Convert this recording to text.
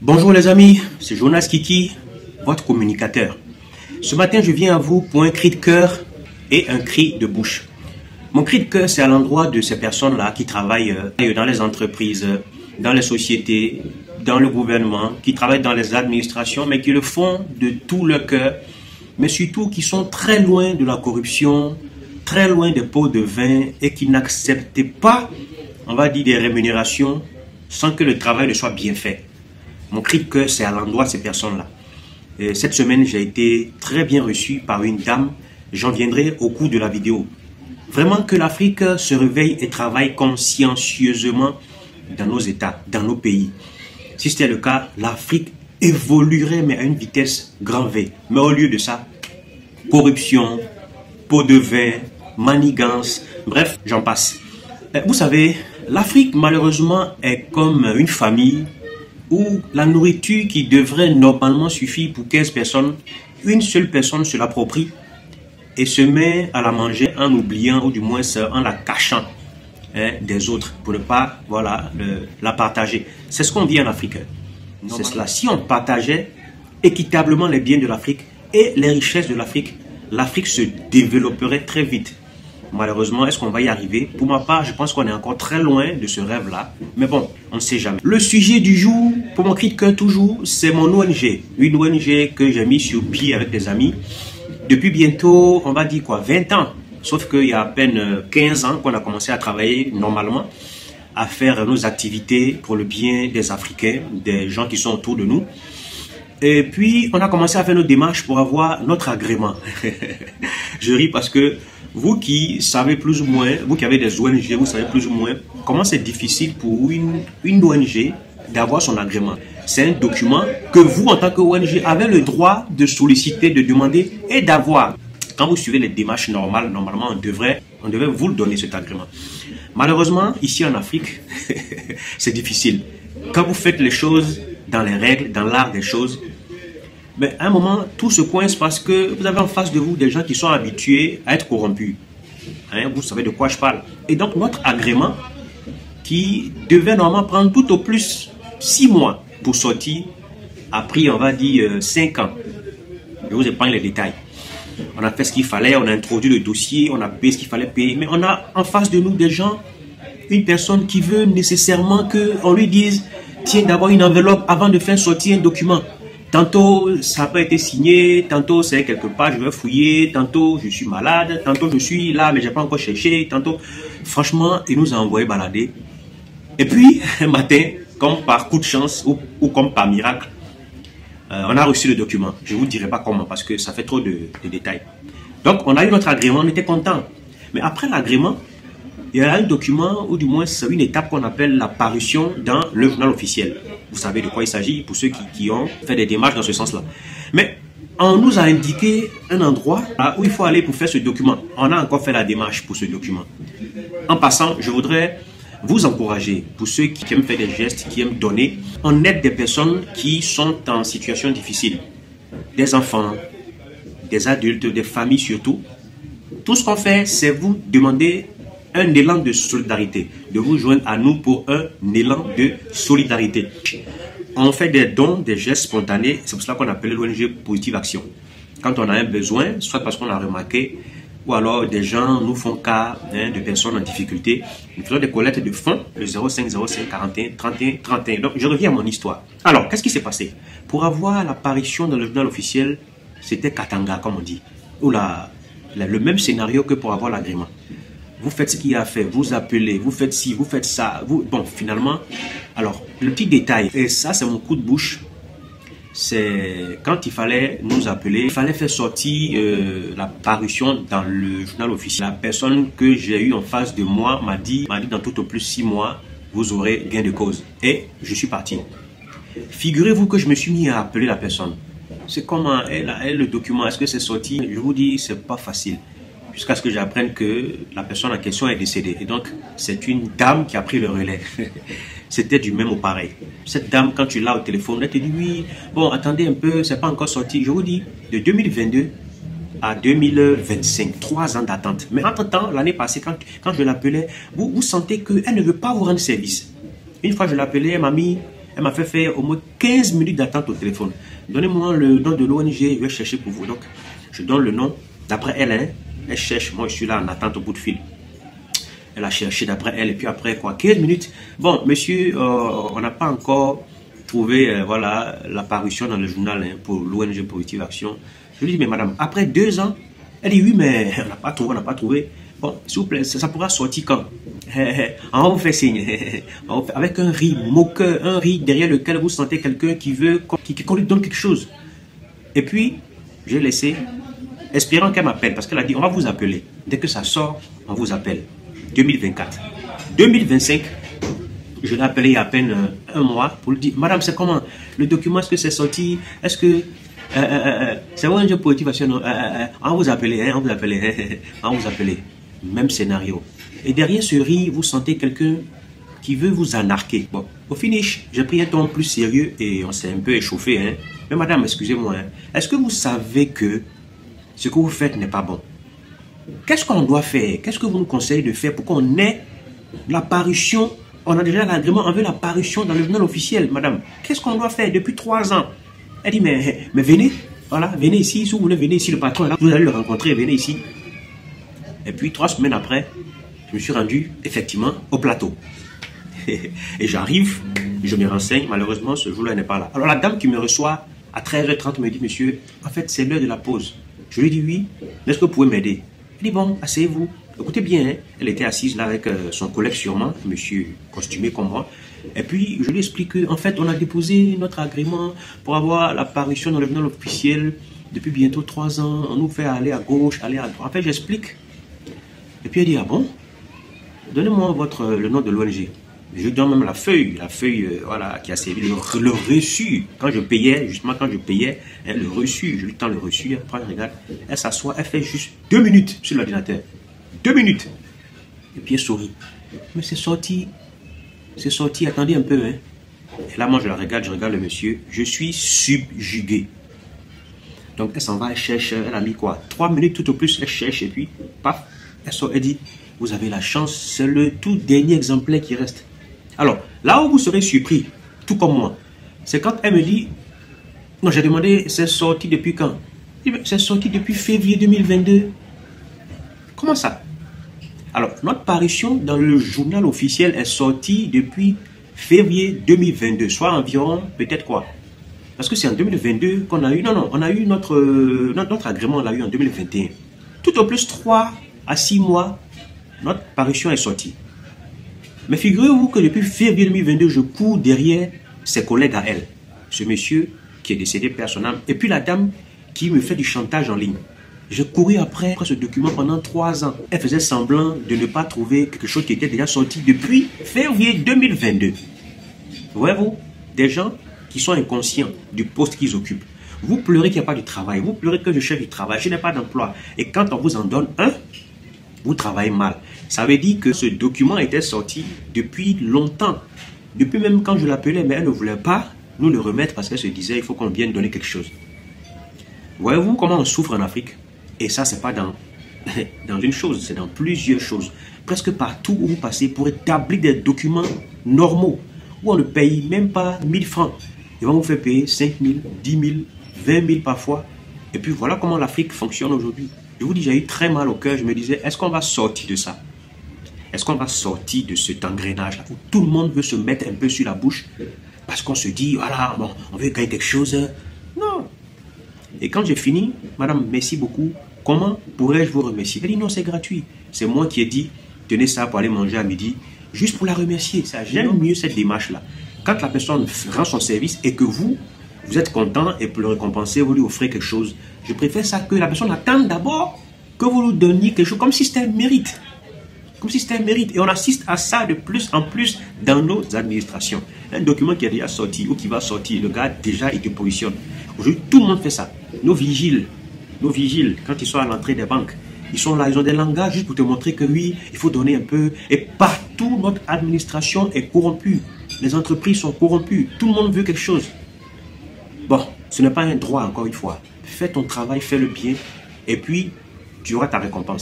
Bonjour les amis, c'est Jonas Kiki, votre communicateur. Ce matin, je viens à vous pour un cri de cœur et un cri de bouche. Mon cri de cœur, c'est à l'endroit de ces personnes-là qui travaillent dans les entreprises, dans les sociétés, dans le gouvernement, qui travaillent dans les administrations, mais qui le font de tout leur cœur, mais surtout qui sont très loin de la corruption, très loin des pots de vin et qui n'acceptent pas, on va dire, des rémunérations sans que le travail ne soit bien fait. Mon cri de cœur, c'est à l'endroit de ces personnes-là. Cette semaine, j'ai été très bien reçu par une dame. J'en viendrai au cours de la vidéo. Vraiment que l'Afrique se réveille et travaille consciencieusement dans nos États, dans nos pays. Si c'était le cas, l'Afrique évoluerait, mais à une vitesse grand V. Mais au lieu de ça, corruption, pot de vin, manigance, bref, j'en passe. Vous savez, l'Afrique, malheureusement, est comme une famille où la nourriture qui devrait normalement suffire pour 15 personnes, une seule personne se l'approprie et se met à la manger en oubliant ou du moins en la cachant des autres pour ne pas la partager. C'est ce qu'on dit en Afrique. C'est cela. Si on partageait équitablement les biens de l'Afrique et les richesses de l'Afrique, l'Afrique se développerait très vite. Malheureusement, est-ce qu'on va y arriver? Pour ma part, je pense qu'on est encore très loin de ce rêve-là. Mais bon, on ne sait jamais. Le sujet du jour, pour mon cri de cœur toujours, c'est mon ONG. Une ONG que j'ai mis sur pied avec des amis. Depuis bientôt, on va dire quoi, 20 ans. Sauf qu'il y a à peine 15 ans qu'on a commencé à travailler normalement, à faire nos activités pour le bien des Africains, des gens qui sont autour de nous. Et puis, on a commencé à faire nos démarches pour avoir notre agrément. Je ris parce que vous qui savez plus ou moins, vous qui avez des ONG, vous savez plus ou moins comment c'est difficile pour une ONG d'avoir son agrément. C'est un document que vous, en tant que ONG, avez le droit de solliciter, de demander et d'avoir. Quand vous suivez les démarches normales, normalement, on devrait vous le donner, cet agrément. Malheureusement, ici en Afrique, c'est difficile. Quand vous faites les choses dans les règles, dans l'art des choses, mais à un moment, tout se coince parce que vous avez en face de vous des gens qui sont habitués à être corrompus. Vous savez de quoi je parle. Et donc, notre agrément, qui devait normalement prendre tout au plus 6 mois pour sortir, a pris, on va dire, 5 ans. Je vous épargne les détails. On a fait ce qu'il fallait, on a introduit le dossier, on a payé ce qu'il fallait payer. Mais on a en face de nous des gens, une personne qui veut nécessairement qu'on lui dise, tiens, d'avoir une enveloppe avant de faire sortir un document. Tantôt, ça n'a pas été signé, tantôt, c'est quelque part, je vais fouiller, tantôt, je suis malade, tantôt, je suis là, mais je n'ai pas encore cherché, tantôt, franchement, il nous a envoyé balader. Et puis, un matin, comme par coup de chance ou comme par miracle, on a reçu le document. Je ne vous dirai pas comment, parce que ça fait trop de détails. Donc, on a eu notre agrément, on était content. Mais après l'agrément, il y a un document, ou du moins, c'est une étape qu'on appelle la parution dans le journal officiel. Vous savez de quoi il s'agit pour ceux qui ont fait des démarches dans ce sens-là. Mais on nous a indiqué un endroit où il faut aller pour faire ce document. On a encore fait la démarche pour ce document. En passant, je voudrais vous encourager, pour ceux qui aiment faire des gestes, qui aiment donner, on aide des personnes qui sont en situation difficile. Des enfants, des adultes, des familles surtout. Tout ce qu'on fait, c'est vous demander un élan de solidarité, de vous joindre à nous pour un élan de solidarité. On fait des dons, des gestes spontanés, c'est pour cela qu'on appelle l'ONG Positive Action. Quand on a un besoin, soit parce qu'on a remarqué, ou alors des gens nous font cas de personnes en difficulté, nous faisons des collectes de fonds, le 05 05 41 31 31. Donc je reviens à mon histoire. Alors, qu'est-ce qui s'est passé? Pour avoir l'apparition dans le journal officiel, c'était Katanga, comme on dit, ou le même scénario que pour avoir l'agrément. Vous faites ce qu'il y a à faire, vous appelez, vous faites ci, vous faites ça. Bon, finalement, alors, le petit détail, et ça, c'est mon coup de bouche, c'est quand il fallait nous appeler, il fallait faire sortir la parution dans le journal officiel. La personne que j'ai eue en face de moi m'a dit dans tout au plus 6 mois, vous aurez gain de cause. Et je suis parti. Figurez-vous que je me suis mis à appeler la personne. C'est comment elle le document, est-ce que c'est sorti? Je vous dis, c'est pas facile. Jusqu'à ce que j'apprenne que la personne en question est décédée. Et donc, c'est une dame qui a pris le relais. C'était du même au pareil. Cette dame, quand tu l'as au téléphone, elle te dit, oui, bon, attendez un peu, c'est pas encore sorti. Je vous dis, de 2022 à 2025, 3 ans d'attente. Mais entre-temps, l'année passée, quand je l'appelais, vous sentez qu'elle ne veut pas vous rendre service. Une fois, je l'appelais, elle m'a mis Elle m'a fait faire au moins 15 minutes d'attente au téléphone. Donnez-moi le nom de l'ONG, je vais chercher pour vous. Donc, je donne le nom. D'après elle, hein, elle cherche. Moi, je suis là en attente au bout de fil. Elle a cherché d'après elle. Et puis après, quoi, 15 minutes. Bon, monsieur, on n'a pas encore trouvé voilà, l'apparition dans le journal hein, pour l'ONG Positive Action. Je lui dis, mais madame, après 2 ans, elle dit, oui, mais on n'a pas trouvé, on n'a pas trouvé. Bon, s'il vous plaît, ça pourra sortir quand? On va vous faire signe. Avec un riz moqueur, un riz derrière lequel vous sentez quelqu'un qui veut qu'on lui donne quelque chose. Et puis, j'ai laissé, espérant qu'elle m'appelle, parce qu'elle a dit, on va vous appeler. Dès que ça sort, on vous appelle. 2024. 2025, je l'ai appelé il y a à peine un mois pour lui dire, madame, c'est comment? Le document, est-ce que c'est sorti? Est-ce que... c'est ONG Positive Action, on va vous appeler, hein, on va vous appeler, on va vous appeler. Même scénario. Et derrière ce riz, vous sentez quelqu'un qui veut vous anarquer. Bon, au finish, j'ai pris un ton plus sérieux et on s'est un peu échauffé. Hein. Mais madame, excusez-moi, hein, est-ce que vous savez que ce que vous faites n'est pas bon? Qu'est-ce qu'on doit faire? Qu'est-ce que vous nous conseillez de faire pour qu'on ait l'apparition? On a déjà l'agrément, on veut l'apparition dans le journal officiel, madame. Qu'est-ce qu'on doit faire depuis 3 ans? Elle dit, mais venez, voilà, venez ici, si vous voulez, venez ici, le patron est là, vous allez le rencontrer, venez ici. Et puis 3 semaines après, je me suis rendu effectivement au plateau. Et j'arrive, je me renseigne, malheureusement ce jour-là n'est pas là. Alors la dame qui me reçoit à 13h30 me dit, monsieur, en fait c'est l'heure de la pause. Je lui dis oui, mais est-ce que vous pouvez m'aider? Elle dit bon, asseyez-vous. Écoutez bien, hein. Elle était assise là avec son collègue sûrement, monsieur costumé comme moi. Et puis je lui explique qu'en fait on a déposé notre agrément pour avoir l'apparition dans le journal officiel depuis bientôt 3 ans. On nous fait aller à gauche, aller à droite. En fait j'explique. Et puis elle dit, ah bon? Donnez-moi le nom de l'ONG. Je donne même la feuille voilà, qui a servi, le reçu. Quand je payais, justement quand je payais, hein, le reçu, je lui tends le reçu, elle prend, elle regarde, elle s'assoit, elle fait juste 2 minutes sur l'ordinateur. 2 minutes. Et puis elle sourit. Mais c'est sorti, attendez un peu. Hein. Et là, moi je la regarde, je regarde le monsieur, je suis subjugué. Donc elle s'en va, elle cherche, elle a mis quoi? 3 minutes tout au plus, elle cherche et puis, paf. Elle dit, vous avez la chance, c'est le tout dernier exemplaire qui reste. Alors, là où vous serez surpris, tout comme moi, c'est quand elle me dit, non, j'ai demandé, c'est sorti depuis quand? C'est sorti depuis février 2022. Comment ça? Alors, notre parution dans le journal officiel est sortie depuis février 2022, soit environ, peut-être quoi? Parce que c'est en 2022 qu'on a eu, non, on a eu notre agrément, on l'a eu en 2021. Tout au plus 3 à 6 mois, notre parution est sortie. Mais figurez-vous que depuis février 2022, je cours derrière ses collègues à elle. Ce monsieur qui est décédé personnellement, et puis la dame qui me fait du chantage en ligne. Je courais après ce document pendant 3 ans. Elle faisait semblant de ne pas trouver quelque chose qui était déjà sorti depuis février 2022. Voyez-vous, des gens qui sont inconscients du poste qu'ils occupent. Vous pleurez qu'il n'y a pas de travail. Vous pleurez que je cherche du travail. Je n'ai pas d'emploi. Et quand on vous en donne un, vous travaillez mal. Ça veut dire que ce document était sorti depuis longtemps. Depuis même quand je l'appelais, mais elle ne voulait pas nous le remettre parce qu'elle se disait il faut qu'on vienne donner quelque chose. Voyez-vous comment on souffre en Afrique? Et ça, c'est pas dans une chose, c'est dans plusieurs choses. Presque partout où vous passez pour établir des documents normaux, où on ne paye même pas 1000 francs. Ils vont vous faire payer 5 000, 10 000, 20 000 parfois. Et puis voilà comment l'Afrique fonctionne aujourd'hui. Je vous dis, j'ai eu très mal au cœur. Je me disais, est-ce qu'on va sortir de ça? Est-ce qu'on va sortir de cet engrenage-là où tout le monde veut se mettre un peu sur la bouche parce qu'on se dit, voilà, bon, on veut gagner quelque chose? Non. Et quand j'ai fini, madame, merci beaucoup. Comment pourrais-je vous remercier? Elle dit, non, c'est gratuit. C'est moi qui ai dit, tenez ça pour aller manger à midi, juste pour la remercier. J'aime mieux cette démarche-là. Quand la personne rend son service et que vous êtes content et pour le récompenser, vous lui offrez quelque chose. Je préfère ça que la personne attende d'abord que vous lui donniez quelque chose, comme si c'était un mérite. Comme si c'était un mérite. Et on assiste à ça de plus en plus dans nos administrations. Un document qui est déjà sorti ou qui va sortir, le gars déjà il te positionne. Aujourd'hui, tout le monde fait ça. Nos vigiles, quand ils sont à l'entrée des banques, ils sont là, ils ont des langages juste pour te montrer que oui, il faut donner un peu. Et partout, notre administration est corrompue. Les entreprises sont corrompues. Tout le monde veut quelque chose. Bon, ce n'est pas un droit, encore une fois. Fais ton travail, fais le bien, et puis tu auras ta récompense.